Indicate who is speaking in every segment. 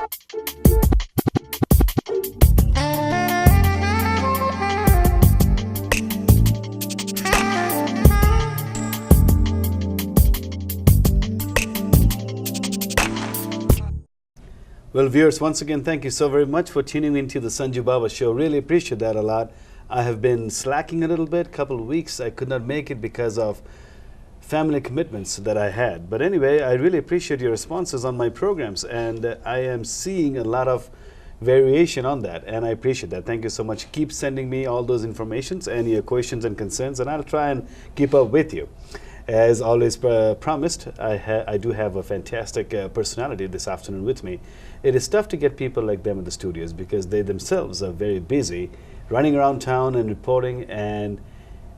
Speaker 1: Well, viewers, once again, thank you so very much for tuning into the Sanjubaba show. Really appreciate that a lot. I have been slacking a little bit, couple of weeks. I could not make it because of family commitments that I had. But anyway, I really appreciate your responses on my programs, and I am seeing a lot of variation on that, and I appreciate that. Thank you so much. Keep sending me all those informations and your questions and concerns, and I'll try and keep up with you. As always promised, I do have a fantastic personality this afternoon with me. It is tough to get people like them in the studios because they themselves are very busy running around town and reporting and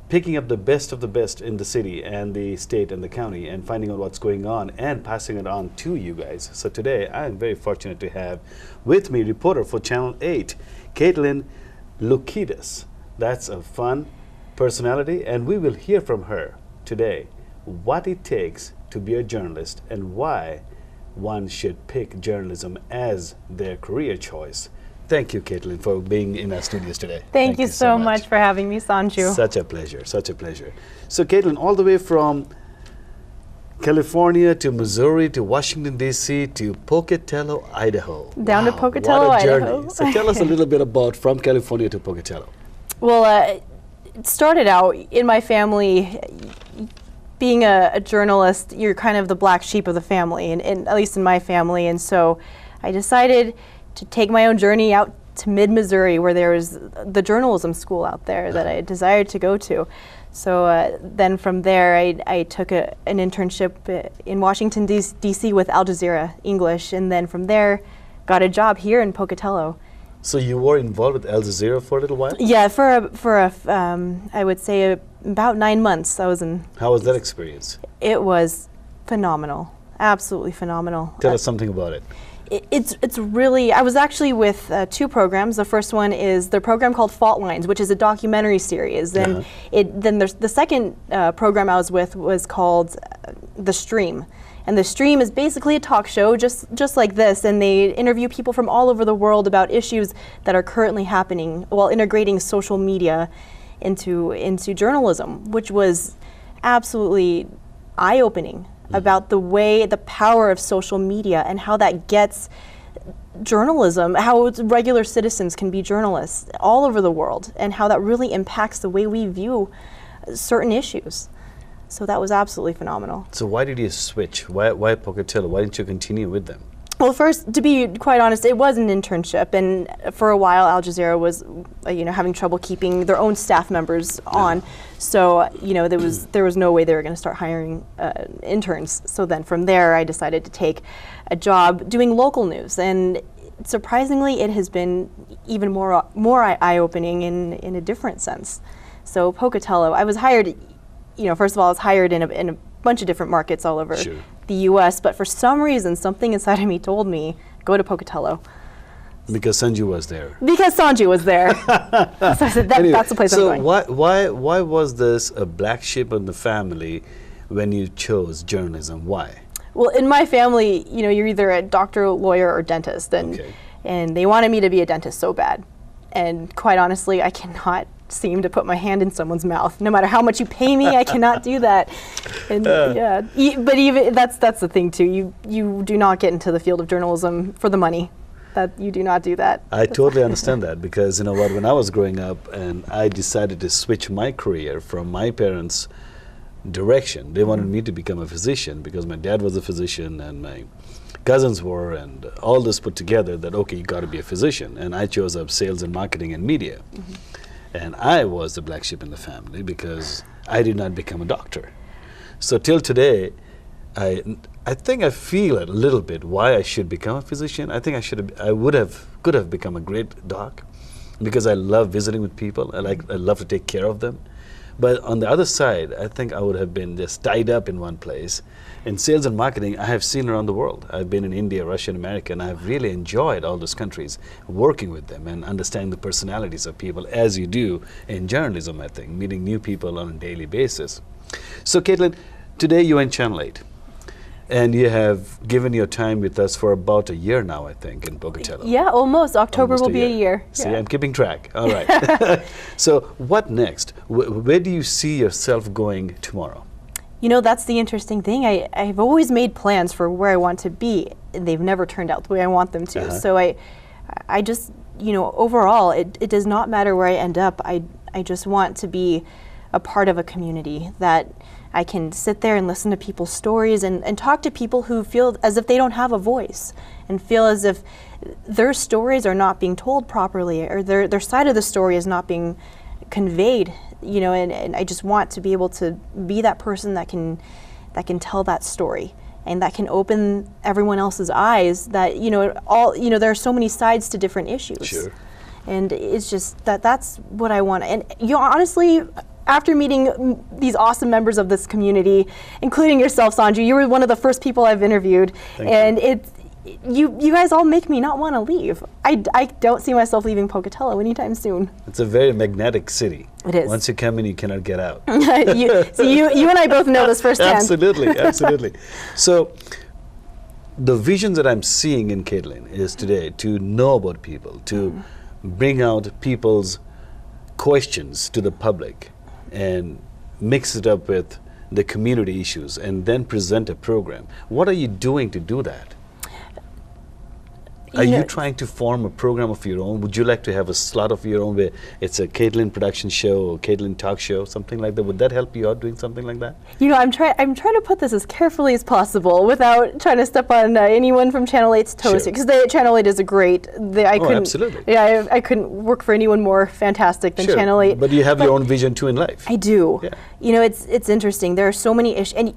Speaker 1: picking up the best of the best in the city and the state and the county and finding out what's going on and passing it on to you guys. So today I am very fortunate to have with me reporter for Channel 8, Kaitlin Loukides. That's a fun personality, and we will hear from her today what it takes to be a journalist and why one should pick journalism as their career choice. Thank you, Kaitlin, for being in our studios today.
Speaker 2: Thank you so much for having me, Sanju.
Speaker 1: Such a pleasure, such a pleasure. So Kaitlin, all the way from California to Missouri to Washington, D.C. to Pocatello, Idaho.
Speaker 2: Down to Pocatello,
Speaker 1: what a
Speaker 2: Idaho.
Speaker 1: journey. So tell us a little bit about from California to Pocatello.
Speaker 2: Well, it started out in my family. Being a journalist, you're kind of the black sheep of the family, and at least in my family. And so I decided to take my own journey out to mid-Missouri, where there was the journalism school out there that I desired to go to. So then from there, I took an internship in Washington, D.C. with Al Jazeera English, and then from there, got a job here in Pocatello.
Speaker 1: So you were involved with Al Jazeera for a little while?
Speaker 2: Yeah, I would say about 9 months I was in.
Speaker 1: How was that experience?
Speaker 2: It was phenomenal, absolutely phenomenal.
Speaker 1: Tell us something about it.
Speaker 2: It's really, I was actually with two programs. The first one is the program called Fault Lines, which is a documentary series. And then there's the second program I was with was called The Stream. And The Stream is basically a talk show just like this, and they interview people from all over the world about issues that are currently happening while integrating social media into journalism, which was absolutely eye-opening about the power of social media and how that gets journalism, how regular citizens can be journalists all over the world, and how that really impacts the way we view certain issues. So that was absolutely phenomenal. So
Speaker 1: why did you switch? Why Pocatello? Why didn't you continue with them?
Speaker 2: Well, first, to be quite honest, it was an internship, and for a while Al Jazeera was having trouble keeping their own staff members on. So there was no way they were going to start hiring interns. So then from there I decided to take a job doing local news, and surprisingly it has been even more eye-opening in a different sense. So Pocatello, I was hired, first of all I was hired in a bunch of different markets all over the U.S., but for some reason, something inside of me told me, go to Pocatello.
Speaker 1: Because Sanju was there.
Speaker 2: Because Sanju was there. So I said, that's the place I'm going.
Speaker 1: So why was this a black sheep in the family when you chose journalism? Why?
Speaker 2: Well, in my family, you're either a doctor, lawyer, or dentist, and they wanted me to be a dentist so bad. And quite honestly, I cannot seem to put my hand in someone's mouth. No matter how much you pay me, I cannot do that. And but even that's the thing too. You do not get into the field of journalism for the money. That you do not do that.
Speaker 1: I totally understand that, because you know what, when I was growing up and I decided to switch my career from my parents' direction, they wanted me to become a physician because my dad was a physician and my cousins were, and all this put together that okay, you got to be a physician, and I chose up sales and marketing and media. And I was the black sheep in the family because I did not become a doctor. So till today, I think I feel a little bit why I should become a physician. I think could have become a great doc because I love visiting with people. I love to take care of them. But on the other side, I think I would have been just tied up in one place. In sales and marketing, I have seen around the world. I've been in India, Russia, and America, and I've really enjoyed all those countries, working with them and understanding the personalities of people, as you do in journalism, I think, meeting new people on a daily basis. So, Kaitlin, today you're in Channel 8. And you have given your time with us for about a year now, I think, in Pocatello.
Speaker 2: Yeah, almost. October will be a year.
Speaker 1: See,
Speaker 2: Yeah.
Speaker 1: I'm keeping track. All right. So what next? Where do you see yourself going tomorrow?
Speaker 2: You know, that's the interesting thing. I've always made plans for where I want to be, and they've never turned out the way I want them to. So I just, you know, overall, it does not matter where I end up. I just want to be a part of a community that I can sit there and listen to people's stories and talk to people who feel as if they don't have a voice and feel as if their stories are not being told properly or their side of the story is not being conveyed, you know, and I just want to be able to be that person that can tell that story and that can open everyone else's eyes that, you know, there are so many sides to different issues.
Speaker 1: Sure.
Speaker 2: And it's just that's what I want. And you know, honestly, after meeting these awesome members of this community, including yourself, Sanju, you were one of the first people I've interviewed.
Speaker 1: Thank you.
Speaker 2: You guys all make me not want to leave. I don't see myself leaving Pocatello anytime soon.
Speaker 1: It's a very magnetic city.
Speaker 2: It is.
Speaker 1: Once you come in, you cannot get out.
Speaker 2: you and I both know this firsthand.
Speaker 1: Absolutely, absolutely. So the vision that I'm seeing in Kaitlin is today to know about people, to bring out people's questions to the public and mix it up with the community issues and then present a program. What are you doing to do that? Are you trying to form a program of your own? Would you like to have a slot of your own where it's a Kaitlin production show or Kaitlin talk show, something like that? Would that help you out doing something like that?
Speaker 2: You know, I'm trying to put this as carefully as possible without trying to step on anyone from Channel 8's toes, because Channel 8 is a great.
Speaker 1: Absolutely.
Speaker 2: Yeah, I couldn't work for anyone more fantastic than Channel 8.
Speaker 1: But you have your own vision too in life.
Speaker 2: I do.
Speaker 1: Yeah.
Speaker 2: You know, it's interesting. There are so many issues, and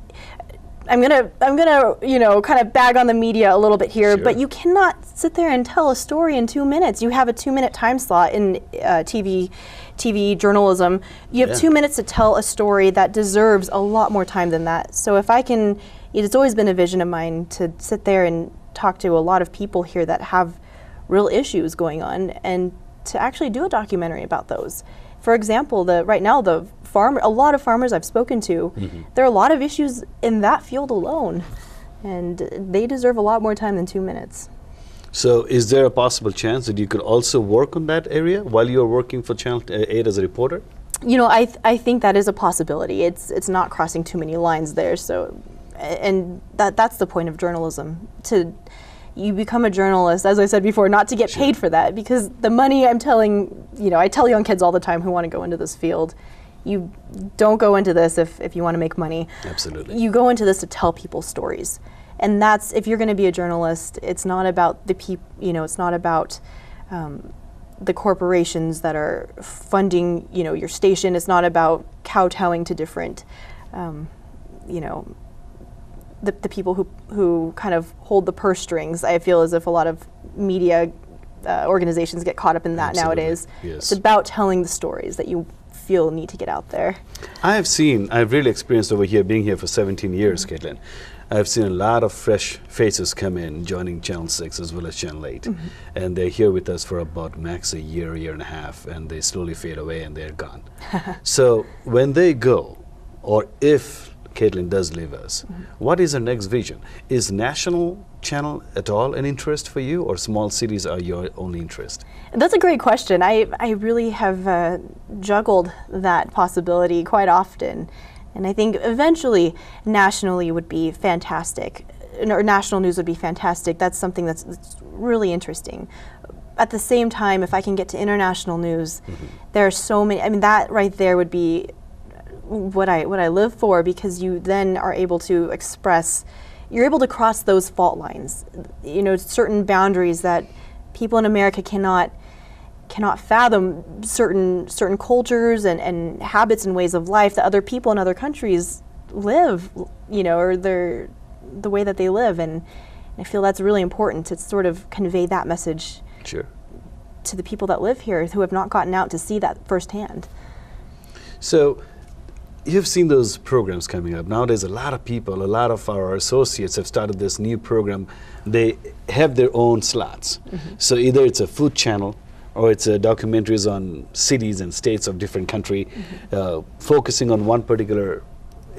Speaker 2: I'm gonna you know, kind of bag on the media a little bit here, but you cannot sit there and tell a story in 2 minutes. You have a 2-minute time slot in TV journalism. You have 2 minutes to tell a story that deserves a lot more time than that. So if I can, it's always been a vision of mine to sit there and talk to a lot of people here that have real issues going on and to actually do a documentary about those. For example, right now a lot of farmers I've spoken to, there are a lot of issues in that field alone, and they deserve a lot more time than 2 minutes.
Speaker 1: So is there a possible chance that you could also work on that area while you're working for Channel 8 as a reporter?
Speaker 2: You know, I think that is a possibility. It's not crossing too many lines there. So, and that's the point of journalism. You become a journalist, as I said before, not to get paid for that, because the money I tell young kids all the time who want to go into this field, you don't go into this if you want to make money.
Speaker 1: Absolutely.
Speaker 2: You go into this to tell people stories. And that's, if you're going to be a journalist, it's not about the people, you know, it's not about the corporations that are funding, you know, your station. It's not about kowtowing to different, you know, the people who kind of hold the purse strings. I feel as if a lot of media organizations get caught up in that nowadays.
Speaker 1: Yes.
Speaker 2: It's about telling the stories that you feel need to get out there.
Speaker 1: I've really experienced over here, being here for 17 years, Kaitlin. I've seen a lot of fresh faces come in, joining Channel 6 as well as Channel 8. And they're here with us for about max a year and a half, and they slowly fade away and they're gone. So when they go, or if Kaitlin does leave us, what is her next vision? Is national channel at all an interest for you, or small cities are your only interest?
Speaker 2: That's a great question. I really have juggled that possibility quite often. And I think eventually nationally would be fantastic, or national news would be fantastic. That's something that's really interesting. At the same time, if I can get to international news, there are so many, I mean, that right there would be what I live for, because you then are able to express, you're able to cross those fault lines, you know, certain boundaries that people in America cannot fathom, certain cultures and habits and ways of life that other people in other countries live, you know, or the way that they live. And I feel that's really important to sort of convey that message to the people that live here who have not gotten out to see that firsthand.
Speaker 1: So you've seen those programs coming up. Nowadays, a lot of people, a lot of our associates have started this new program. They have their own slots. So either it's a food channel, or it's documentaries on cities and states of different country, focusing on one particular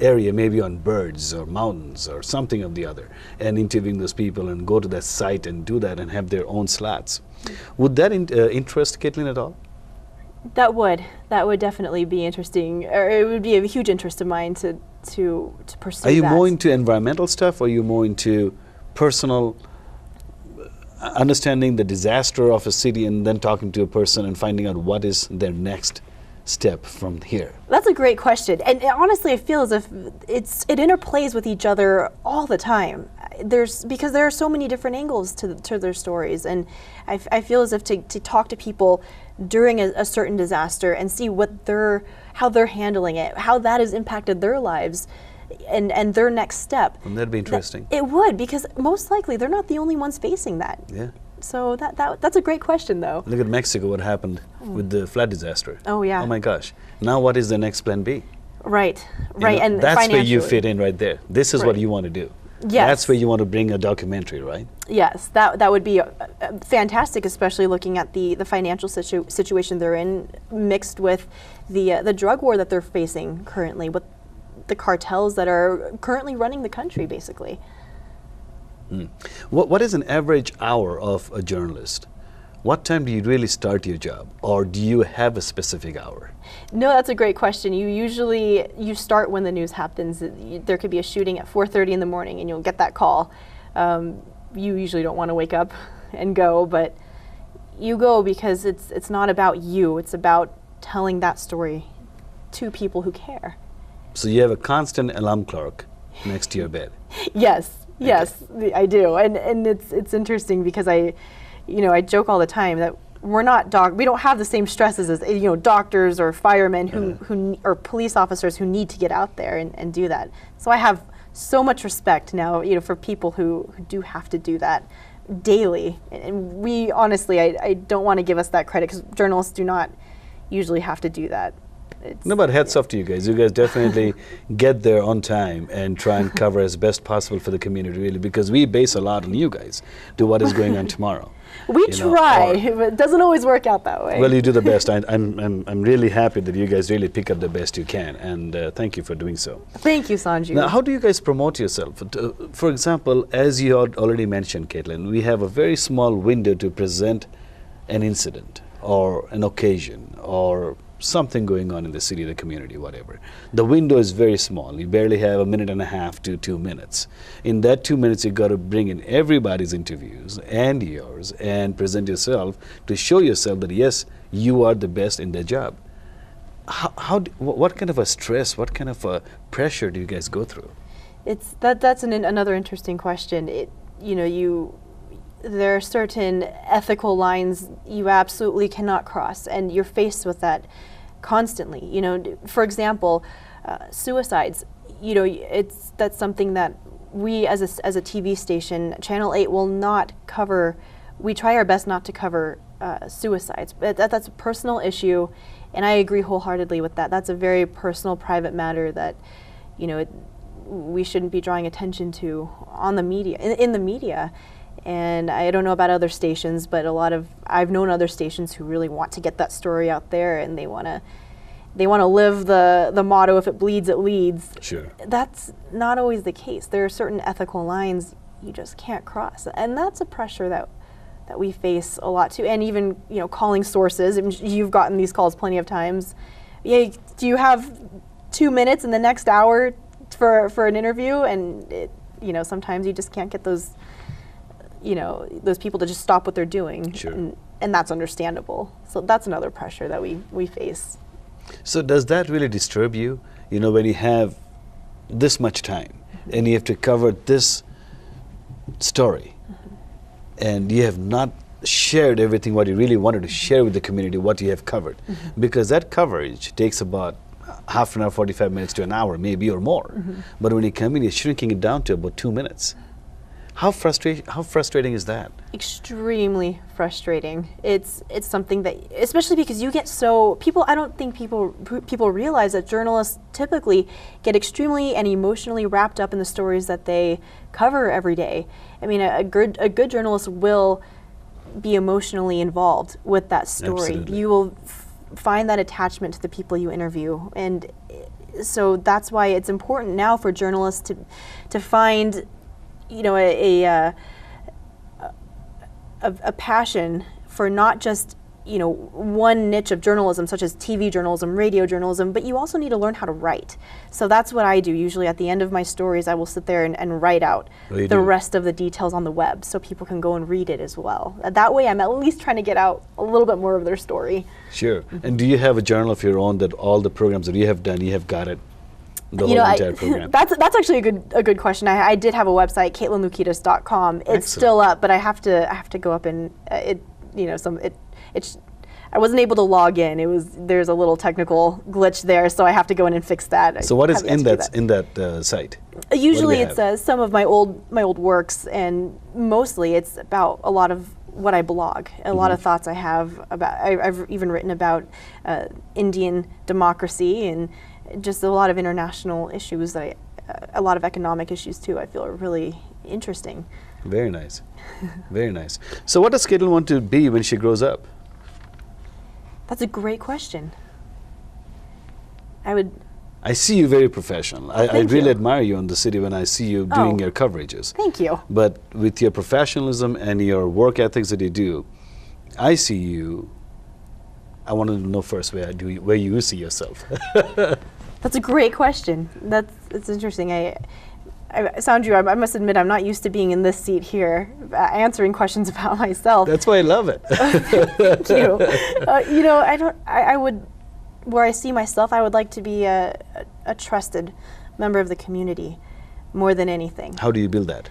Speaker 1: area, maybe on birds or mountains or something of the other, and interviewing those people and go to that site and do that and have their own slats. Would that interest Kaitlin at all?
Speaker 2: That would definitely be interesting, or it would be a huge interest of mine to pursue that.
Speaker 1: Are you more into environmental stuff, or are you more into personal, understanding the disaster of a city and then talking to a person and finding out what is their next step from here?
Speaker 2: That's a great question, and honestly, I feel as if it interplays with each other all the time. Because there are so many different angles to their stories, and I feel as if to talk to people during a certain disaster and see how they're handling it, how that has impacted their lives, and their next step.
Speaker 1: Wouldn't that be interesting?
Speaker 2: It would, because most likely they're not the only ones facing that.
Speaker 1: Yeah.
Speaker 2: So that's a great question, though.
Speaker 1: Look at Mexico, what happened with the flood disaster.
Speaker 2: Oh, yeah.
Speaker 1: Oh my gosh. Now what is the next plan B?
Speaker 2: Right,
Speaker 1: You know,
Speaker 2: and
Speaker 1: that's where you
Speaker 2: financially.
Speaker 1: fit in right there. This is what
Speaker 2: Right.
Speaker 1: you want to do.
Speaker 2: Yes.
Speaker 1: That's where you want to bring a documentary, right?
Speaker 2: Yes, that would be fantastic, especially looking at the financial situation they're in, mixed with the drug war that they're facing currently, with the cartels that are currently running the country, basically.
Speaker 1: What is an average hour of a journalist? What time do you really start your job, or do you have a specific hour?
Speaker 2: No, that's a great question. You start when the news happens. There could be a shooting at 4:30 in the morning, and you'll get that call. You usually don't want to wake up and go, but you go because it's not about you. It's about telling that story to people who care.
Speaker 1: So you have a constant alarm clock next to your bed.
Speaker 2: Yes, I do, and it's interesting because I joke all the time that we don't have the same stresses as doctors or firemen who or police officers who need to get out there and do that. So I have so much respect now, for people who do have to do that daily. And we honestly, I don't want to give us that credit, because journalists do not usually have to do that.
Speaker 1: No, but hats off to you guys. You guys definitely get there on time and try and cover as best possible for the community, really, because we base a lot on you guys to what is going on tomorrow.
Speaker 2: We try, but it doesn't always work out that way.
Speaker 1: Well, you do the best. I'm really happy that you guys really pick up the best you can, and thank you for doing so.
Speaker 2: Thank you, Sanju.
Speaker 1: Now, how do you guys promote yourself? For example, as you had already mentioned, Kaitlin, we have a very small window to present an incident or an occasion or something going on in the city, the community, whatever. The window is very small. You barely have 1.5 to 2 minutes. In that 2 minutes, you got to bring in everybody's interviews and yours and present yourself to show yourself that, yes, you are the best in the job. What kind of a stress, what kind of a pressure do you guys go through?
Speaker 2: That's another interesting question. There are certain ethical lines you absolutely cannot cross, and you're faced with that constantly. For example, suicides. That's something that we, as a TV station, Channel 8 will not cover. We try our best not to cover suicides, but that's a personal issue, and I agree wholeheartedly with that. That's a very personal, private matter that we shouldn't be drawing attention to on the media, in the media. And I don't know about other stations, but I've known other stations who really want to get that story out there, and they want to live the motto, if it bleeds, it leads.
Speaker 1: Sure.
Speaker 2: That's not always the case. There are certain ethical lines you just can't cross, and that's a pressure that we face a lot too. And even calling sources. You've gotten these calls plenty of times. Yeah, do you have 2 minutes in the next hour for an interview? And sometimes you just can't get those people to just stop what they're doing.
Speaker 1: Sure.
Speaker 2: And that's understandable. So that's another pressure that we face.
Speaker 1: So does that really disturb you, when you have this much time and you have to cover this story and you have not shared everything what you really wanted to share with the community, what you have covered? Because that coverage takes about half an hour, 45 minutes to an hour, maybe, or more. But when you come in, you're shrinking it down to about 2 minutes. How frustrating is that?
Speaker 2: Extremely frustrating. It's something that, especially because you get I don't think people realize that journalists typically get extremely and emotionally wrapped up in the stories that they cover every day. I mean, a good journalist will be emotionally involved with that story.
Speaker 1: Absolutely.
Speaker 2: You will find that attachment to the people you interview, and so that's why it's important now for journalists to find, you know, a passion for not just, you know, one niche of journalism, such as TV journalism, radio journalism, but you also need to learn how to write. So that's what I do. Usually at the end of my stories, I will sit there and write out the rest of the details on the web so people can go and read it as well. That way I'm at least trying to get out a little bit more of their story.
Speaker 1: Sure. And do you have a journal of your own that all the programs that you have done, you have got it? The whole entire program.
Speaker 2: That's actually a good question. I did have a website, KaitlinLoukides.com. It's
Speaker 1: Excellent.
Speaker 2: Still up, but I have to go up and I wasn't able to log in. There's a little technical glitch there, so I have to go in and fix that.
Speaker 1: So what is in that site?
Speaker 2: Usually it's some of my old works, and mostly it's about a lot of what I blog, a lot of thoughts I have about. I've even written about Indian democracy and just a lot of international issues that a lot of economic issues too. I feel are really interesting.
Speaker 1: Very nice, very nice. So what does Kaitlin want to be when she grows up?
Speaker 2: That's a great question.
Speaker 1: I see you very professional. I really admire you on the city when I see you doing your coverages.
Speaker 2: Thank you.
Speaker 1: But with your professionalism and your work ethics that you do, I see you. I want to know first where you see yourself.
Speaker 2: That's a great question. It's interesting. Sanju, I must admit, I'm not used to being in this seat here, answering questions about myself.
Speaker 1: That's why I love it.
Speaker 2: Thank you. You know, where I see myself, I would like to be a trusted member of the community more than anything.
Speaker 1: How do you build that?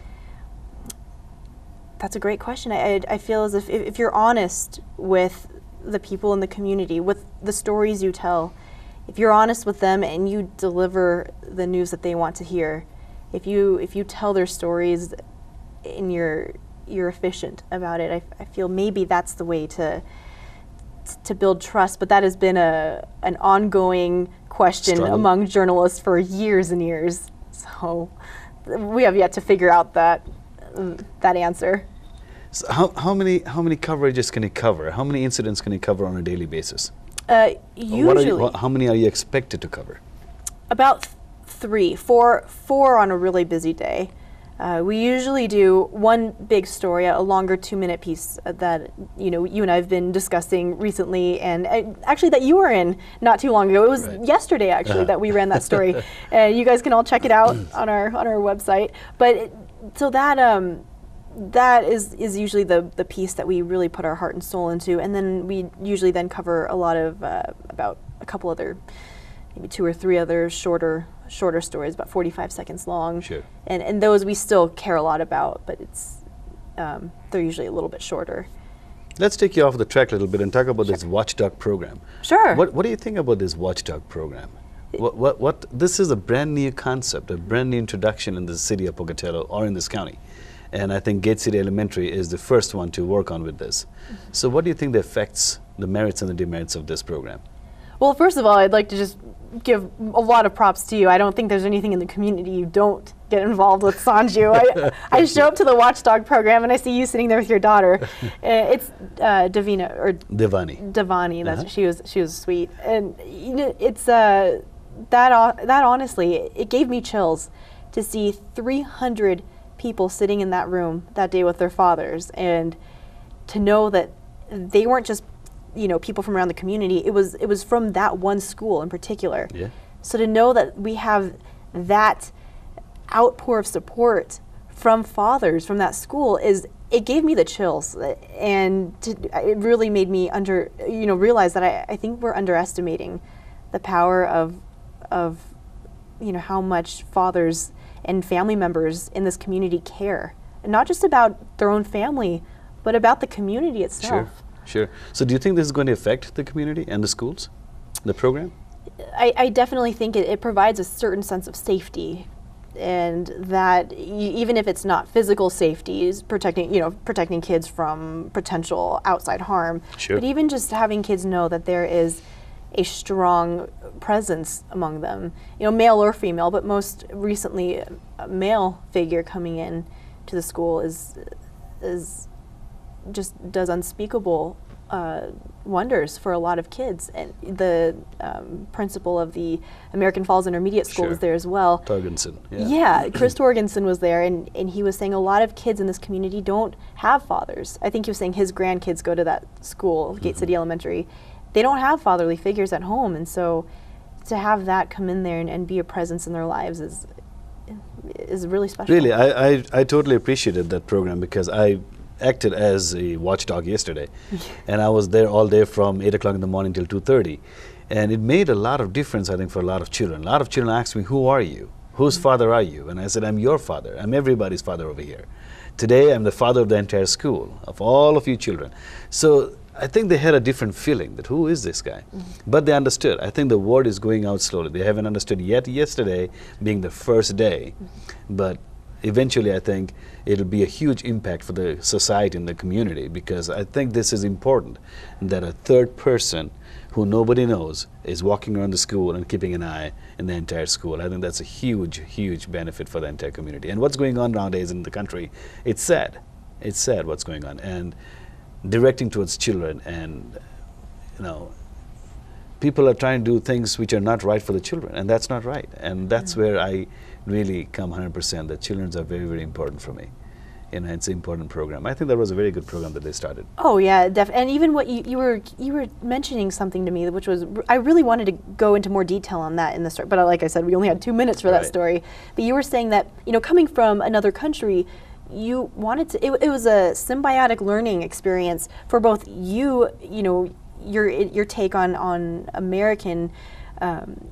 Speaker 2: That's a great question. I feel as if you're honest with the people in the community, with the stories you tell, if you're honest with them and you deliver the news that they want to hear, if you tell their stories and you're efficient about it, I feel maybe that's the way to build trust. But that has been an ongoing question among journalists for years and years. So we have yet to figure out that answer.
Speaker 1: So how many coverages can you cover? How many incidents can you cover on a daily basis?
Speaker 2: Usually,
Speaker 1: how many are you expected to cover?
Speaker 2: About 4 on a really busy day. We usually do one big story, a longer 2-minute piece that you and I have been discussing recently, and actually that you were in not too long ago. It was yesterday actually that we ran that story. You guys can all check it out on our website. But so that is usually the piece that we really put our heart and soul into, and then we usually then cover a lot of about a couple other, maybe 2 or 3 other shorter stories, about 45 seconds long.
Speaker 1: Sure.
Speaker 2: And those we still care a lot about, but it's they're usually a little bit shorter.
Speaker 1: Let's take you off the track a little bit and talk about this Watchdog program.
Speaker 2: Sure.
Speaker 1: What do you think about this Watchdog program? What this is a brand new concept, a brand new introduction in the city of Pocatello or in this county. And I think Gate City Elementary is the first one to work on with this. So what do you think the effects, the merits and the demerits of this program?
Speaker 2: Well, first of all, I'd like to just give a lot of props to you. I don't think there's anything in the community you don't get involved with, Sanju. I show up to the Watchdog program and I see you sitting there with your daughter. It's Devani. That's she was sweet, and it's that honestly, it gave me chills to see 300 people sitting in that room that day with their fathers, and to know that they weren't just people from around the community. It was from that one school in particular.
Speaker 1: Yeah.
Speaker 2: So to know that we have that outpour of support from fathers from that school it gave me the chills, and it really made me realize that I think we're underestimating the power of how much fathers and family members in this community care, and not just about their own family, but about the community itself.
Speaker 1: Sure. So do you think this is going to affect the community and the schools, the program?
Speaker 2: I definitely think it provides a certain sense of safety, and that even if it's not physical safety, is protecting kids from potential outside harm.
Speaker 1: Sure.
Speaker 2: But even just having kids know that there is a strong presence among them, male or female, but most recently a male figure coming in to the school is just does unspeakable wonders for a lot of kids. And the principal of the American Falls Intermediate School was there as well.
Speaker 1: Torgensen.
Speaker 2: Yeah, Chris Torgensen was there, and he was saying a lot of kids in this community don't have fathers. I think he was saying his grandkids go to that school, Gate City Elementary. They don't have fatherly figures at home, and so to have that come in there and be a presence in their lives is really special.
Speaker 1: Really, I totally appreciated that program because I acted as a watchdog yesterday, and I was there all day from 8 o'clock in the morning till 2:30, and it made a lot of difference, I think, for a lot of children. A lot of children asked me, "Who are you? Whose father are you?" And I said, "I'm your father. I'm everybody's father over here. Today, I'm the father of the entire school, of all of you children." So I think they had a different feeling that who is this guy? But they understood. I think the word is going out slowly. They haven't understood yet, yesterday being the first day, but eventually I think it'll be a huge impact for the society and the community, because I think this is important, that a third person who nobody knows is walking around the school and keeping an eye in the entire school. I think that's a huge, huge benefit for the entire community. And what's going on nowadays in the country, it's sad. It's sad what's going on. And directing towards children, and people are trying to do things which are not right for the children, and that's not right. And that's where I really come 100%. The children are very, very important for me. It's an important program. I think that was a very good program that they started.
Speaker 2: Oh yeah, and even what you were mentioning something to me, which was, I really wanted to go into more detail on that in the story, but like I said, we only had 2 minutes for that story. But you were saying that coming from another country, you wanted to. It was a symbiotic learning experience for both you. Your take on American,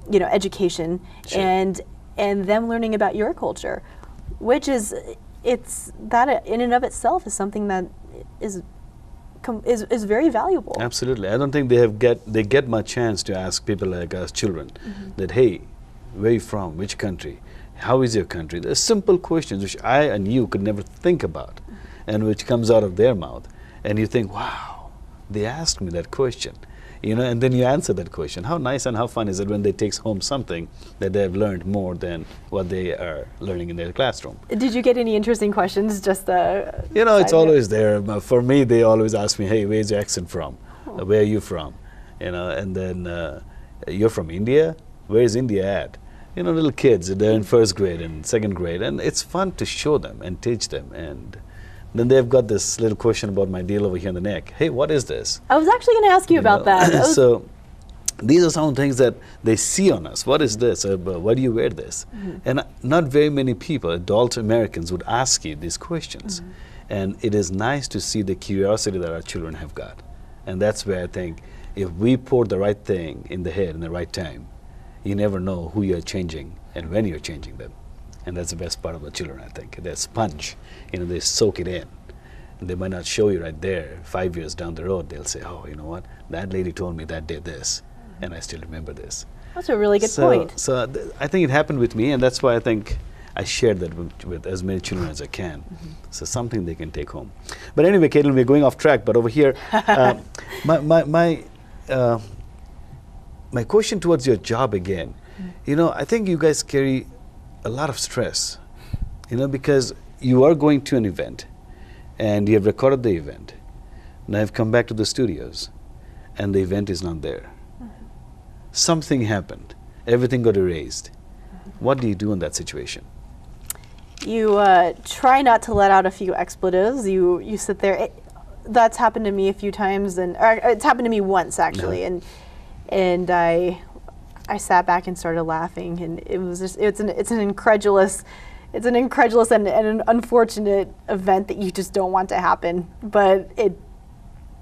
Speaker 2: education, and them learning about your culture, which is that in and of itself is something that is very valuable.
Speaker 1: Absolutely, I don't think they get much chance to ask people like us children that, hey, where are you from? Which country? How is your country? They're simple questions which I and you could never think about, and which comes out of their mouth, and you think, wow, they asked me that question, and then you answer that question. How nice and how fun is it when they take home something that they have learned more than what they are learning in their classroom?
Speaker 2: Did you get any interesting questions? Just
Speaker 1: it's always there. For me, they always ask me, hey, where's your accent from? Where are you from? And then you're from India? Where is India at? Little kids, they're in first grade and second grade, and it's fun to show them and teach them. And then they've got this little question about my deal over here in the neck. Hey, what is this?
Speaker 2: I was actually going to ask you about that.
Speaker 1: So these are some things that they see on us. What is this? Why do you wear this? And not very many people, adult Americans, would ask you these questions. And it is nice to see the curiosity that our children have got. And that's where I think if we pour the right thing in the head in the right time, you never know who you're changing and when you're changing them. And that's the best part of the children, I think. They're a sponge. They soak it in. And they might not show you right there. 5 years down the road, they'll say, oh, you know what? That lady told me that day this, and I still remember this.
Speaker 2: That's a really good point.
Speaker 1: So I think it happened with me, and that's why I think I shared that with as many children as I can. So something they can take home. But anyway, Kaitlin, we're going off track. But over here, my question towards your job again, I think you guys carry a lot of stress, because you are going to an event and you have recorded the event. Now you've come back to the studios and the event is not there. Something happened. Everything got erased. What do you do in that situation?
Speaker 2: You try not to let out a few expletives. You sit there. That's happened to me a few times, or it's happened to me once actually, and I sat back and started laughing, and it was just it's an incredulous and an unfortunate event that you just don't want to happen, but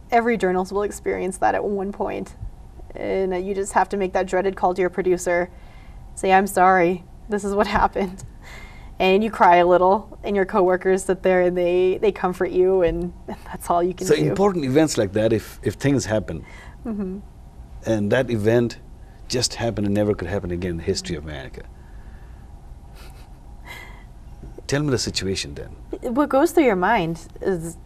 Speaker 2: every journalist will experience that at one point, and you just have to make that dreaded call to your producer, say, I'm sorry, this is what happened, and you cry a little, and your coworkers sit there and they comfort you, and that's all you can do.
Speaker 1: So important events like that, if things happen, and that event just happened and never could happen again in the history of America. Tell me the situation then.
Speaker 2: What goes through your mind is,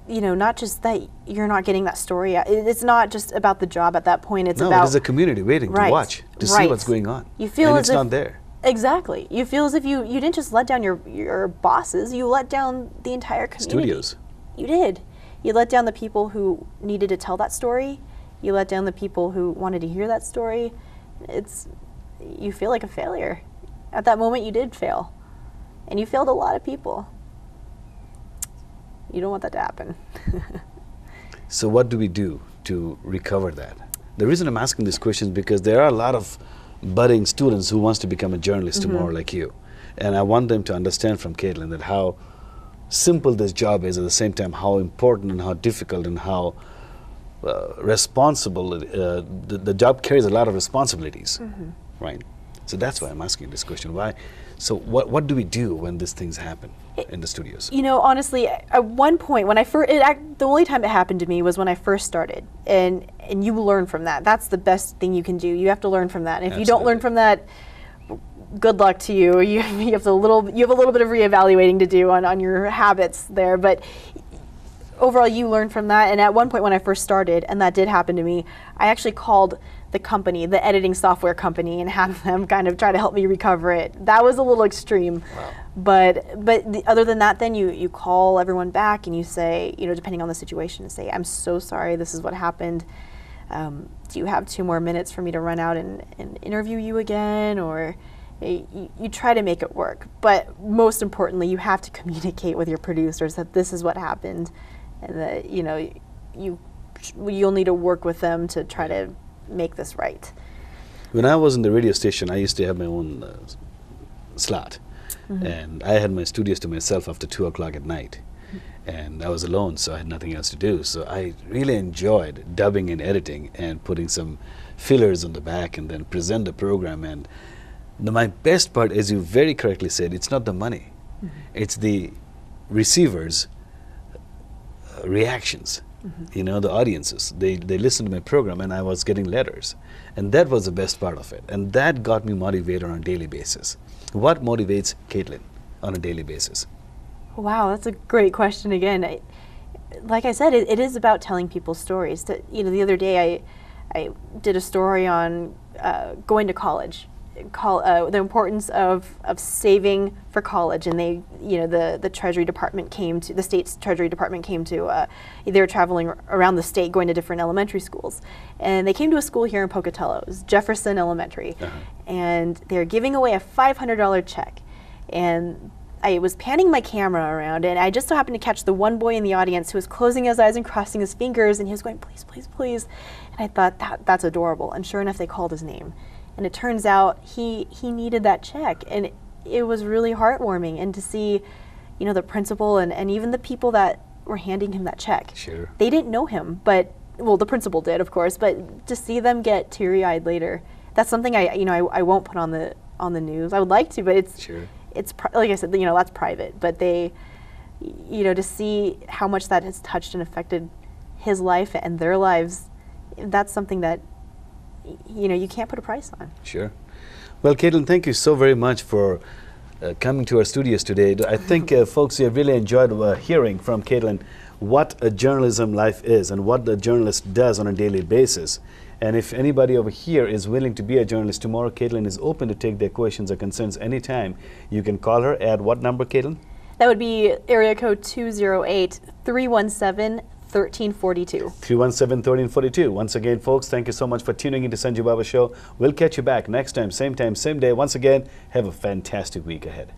Speaker 2: not just that you're not getting that story out. It's not just about the job at that point. It's about...
Speaker 1: No, there's a community waiting to watch, to see what's going on.
Speaker 2: You feel
Speaker 1: and
Speaker 2: as
Speaker 1: it's not there.
Speaker 2: Exactly. You feel as if you didn't just let down your bosses, you let down the entire community.
Speaker 1: Studios.
Speaker 2: You did. You let down the people who needed to tell that story. You let down the people who wanted to hear that story. You feel like a failure. At that moment, you did fail. And you failed a lot of people. You don't want that to happen.
Speaker 1: So what do we do to recover that? The reason I'm asking this question is because there are a lot of budding students who wants to become a journalist tomorrow like you. And I want them to understand from Kaitlin that how simple this job is, at the same time how important and how difficult and how responsible the job carries a lot of responsibilities, right? So that's why I'm asking this question. Why? So what do we do when these things happen in the studios?
Speaker 2: You know, honestly, at one point when the only time it happened to me was when I first started, and you learn from that. That's the best thing you can do. You have to learn from that. And if you don't learn from that, good luck to you. You have a little bit of reevaluating to do on your habits there, but overall you learn from that. And at one point when I first started, and that did happen to me, I actually called the company, the editing software company, and had them kind of try to help me recover it. That was a little extreme. Wow. But other than that, then you call everyone back and you say, you know, depending on the situation, say, I'm so sorry, this is what happened. Do you have 2 more minutes for me to run out and interview you again? Or you try to make it work. But most importantly, you have to communicate with your producers that this is what happened, and that, you know, you'll need to work with them to try to make this right.
Speaker 1: When I was in the radio station, I used to have my own slot, and I had my studios to myself after 2 o'clock at night, and I was alone, so I had nothing else to do. So I really enjoyed dubbing and editing and putting some fillers on the back and then present the program. And my best part, as you very correctly said, it's not the money, it's the receivers' reactions. You know, the audiences, they listened to my program, and I was getting letters, and that was the best part of it, and that got me motivated on a daily basis. What motivates Kaitlin on a daily basis?
Speaker 2: Wow, that's a great question again. Like I said, it is about telling people stories. You know, the other day I did a story on going to college, the importance of saving for college, and the Treasury Department the state's Treasury Department came to, they were traveling around the state going to different elementary schools, and they came to a school here in Pocatello, it was Jefferson Elementary, and they're giving away a $500 check, and I was panning my camera around, and I just so happened to catch the one boy in the audience who was closing his eyes and crossing his fingers, and he was going, please, please, please, and I thought, that's adorable, and sure enough, they called his name. And it turns out he needed that check, and it was really heartwarming. And to see, you know, the principal and even the people that were handing him that check. Sure. They didn't know him, well, the principal did, of course. But to see them get teary-eyed later, that's something I won't put on the news. I would like to, but it's like I said, you know, that's private. But to see how much that has touched and affected his life and their lives, that's something that, you know, you can't put a price on. Sure.
Speaker 1: Well, Kaitlin, thank you so very much for coming to our studios today. I think folks have really enjoyed hearing from Kaitlin what a journalism life is and what the journalist does on a daily basis. And if anybody over here is willing to be a journalist tomorrow, Kaitlin is open to take their questions or concerns anytime. You can call her at what number, Kaitlin?
Speaker 2: That would be area code 208-317-1342.
Speaker 1: 317-1342. Once again, folks, thank you so much for tuning into Sanjubaba Show. We'll catch you back next time, same day. Once again, have a fantastic week ahead.